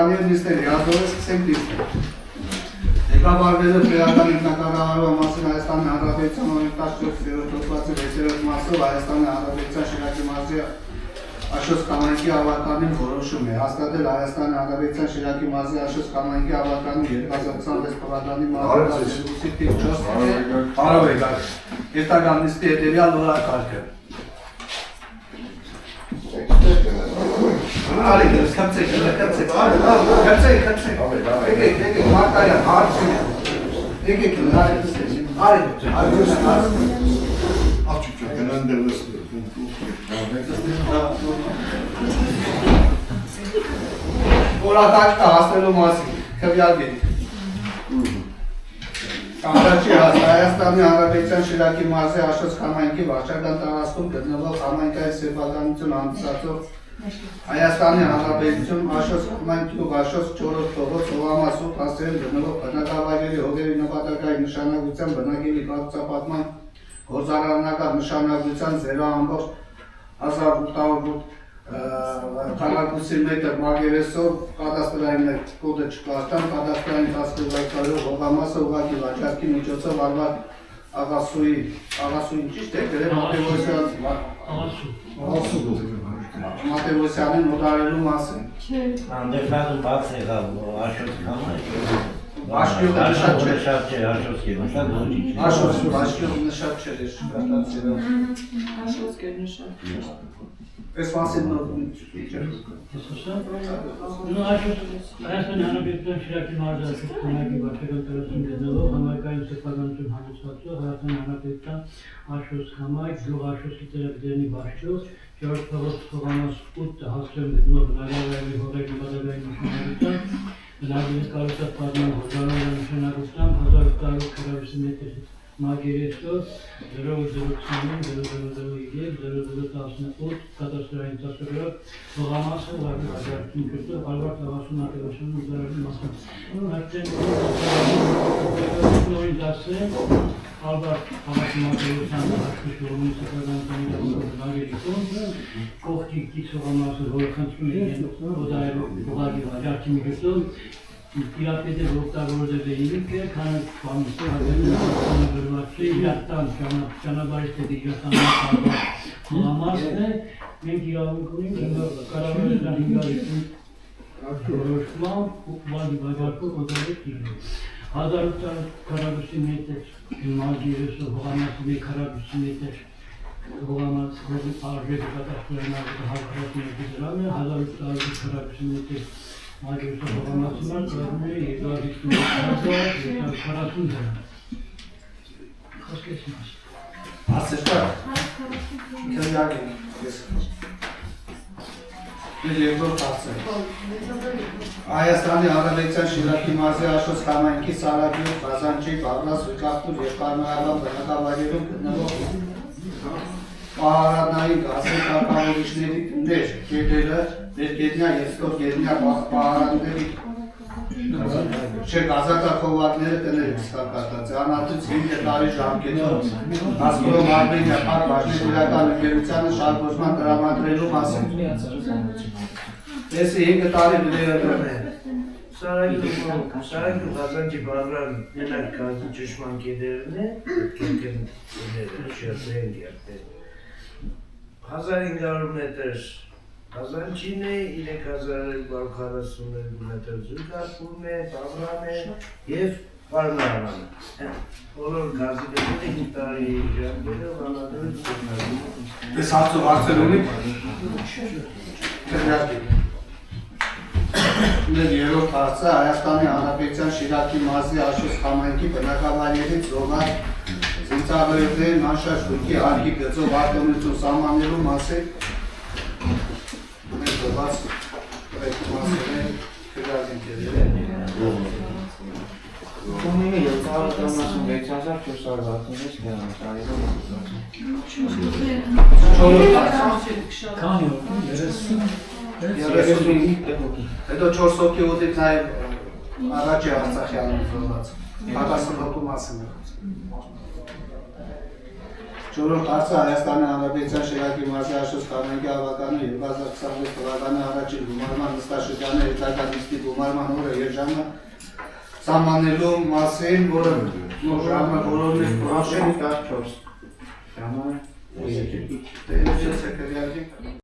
Տանիել նիստեր, հիազով է սկսենք նիստեր։ Եկավարվելը պետական ինքնակառավարման մասին Հայաստանի Հանրապետության օրենքի 14-րդ հոդվածի 6-րդ մասով Հայաստանի Հանրապետության Շիրակի մարզի Աշոց կամայնքի ավարտանին որոշում է հաստատել Հայաստանի Հանրապետության Շիրակի մարզի Աշոց կամայնքի ավարտանին 2026 թվականի մարտի 10-ի թիվ 4 Բարով եք պետական նիստի հետևյալ օրակարգը Արեք, կացեք, եկեք, Մարտարյան, հարցին, եկեք, արեք, Açıkça gelen devlet. Օրակարգը հասնելու մասին, քվյալ գետի Կանրաչի Հայաստանի Հանրապետության Շիրակի մարզի Աշոց կամայնքի վարչական տարածքում գտնվող համայնքային սեփականություն հանդիսացող Հայաստանի Հանրապետություն Աշոց կամայնքի ու Աշոց 4-րդ փողոց Հողամասու հասցեին գտնվող բնակավայրերի հողերի նպատակային նշանակության բնակելի կառուցապատման գործարանական նշանակության 0.1800 քառակուսի մետր մագերեսով կադաստրային կոդը չկարտան, կադաստրային հասկովայքարով հողամասը ուղղակի վաճառքի միջոցով արված աղասուին ճիշտ է, գրել Մատևոսյանին նոտարելու մասին։ Անդերφάδում բաց եղավ Աշոց կամայնքը։ Բաշկիովը նշած չէ։ Նշած չէ, Աշոցքի նշած ոչինչ։ Բաշկիովը նշած չէ, Աշոց կեր նշած։ Պես մասին նոր Հայաստանի Հանրապետության Շիրակի մարզի Աշոց կամայնքի վարչական տարածքում գտնվող համայնքային սեփականություն հանդիսացող Հայաստանի Հանրապետության Աշոց կամայք գյուղ Աշոցի տերակներնի բաշկիով 4-րդ փողոց Հողամասու 8 հասցեին գտնվող բնակավայրերի հողերի նպատակային նշանակության բնակելի կառուցապատման գործարանական նշանակությամբ 1840 մետր մագերեսով 0.029-0003-0018 կադաստրային ծրագրով հողամասը ուղղակի վաճառքի միջոցով հարված լավասուն արտադրության ուզարանի մասին։ Արդեն նորին դասել Ալբարտ հավաքմատերության աշխուժողումի սեփականության բնակելի կողմը կողքի կից հողամասը հորքանցում են ուղղակի վաճառքի միջոցով Իրապետը օգտագործել է ինքը, քան բանսը հավելված է իրական ճանապարհի դիջաստանական համասն է, մենք իրավունք ունենք կառավարության հինգարություն որոշման ուղղակի վաճառքով օգտագործել 1840 մետր մագիրեսով հողամասի մի քառակուսի մետր հողամասի արժեքը կատաստրոյի հարկրատի դրամը 1840 մետր Մագերեսով հողամասման կազմում է 240 դրամ։ Խոսքես մաս։ Ասես կար։ Քրյակ ենք։ Ես երկրորդ հարցը։ Հայաստանի Հանրապետության Շիրակի մարզի Աշոց կամայնքի Սարագյուղ, Ղազանչի, Բաղդաս, Վիկախտուր և Կարմրավան բնակավայրերում գտնվող պահարանային գազի կարգավորիչների տներ, գետերը, ներգետնյա և ստորգետնյա պահարանների գազակարգողվածները տներ սկարկատած, անատուց 5 տարի ժամկետով Ասկորո մարմենյա պար բաժնի իրական ընկերությանը շարքոսման տրամադրելու մասին։ Ես 5 տարի բլերդրում է։ Սարագյուղ Ղազանչի բաղրան նենակ գազի ճշման կետերն է, կետքեն շերտեն գերտեն։ 1500 մետր Ղազանչին է, 3242 մետր Զույգարպուրն է, Բաղրան է և Կարմրավանը։ Բոլոր գազի դեպները 5 տարի ժամկետով անադրույթ սերնագում։ Ես հարցով հարցեր ունի։ Երրորդ հարցը Հայաստանի Հանրապետության Շիրակի մարզի Աշոց կամայնքի բնակավայրերից զոհված զինծառայողներին անշարժ գույքի հարկի գծով արտոնություն սահմանելու մասին մենք զոհված պրոյեկտի մասին քրյակ ենք ելել։ Կոմունի 756,466 դրամ տարիով։ Քանի օր 35 հոգի։ Հետո 4 հոգի ուտիկ նաև առաջ է Արցախյանը զոհված։ 40 հոգու մասին է։ Շորոք հարցը Հայաստանի Հանրապետության Շիրակի մարզի Աշոտ Կանայքի ավականը 2026 թվականի առաջին գումարման նստաշրջանի հետագա նիստի գումարման օրը եւ ժամը սահմանելու մասին, որը ժամը որոնց Մաշինի 14 ժամը Դե ես եկել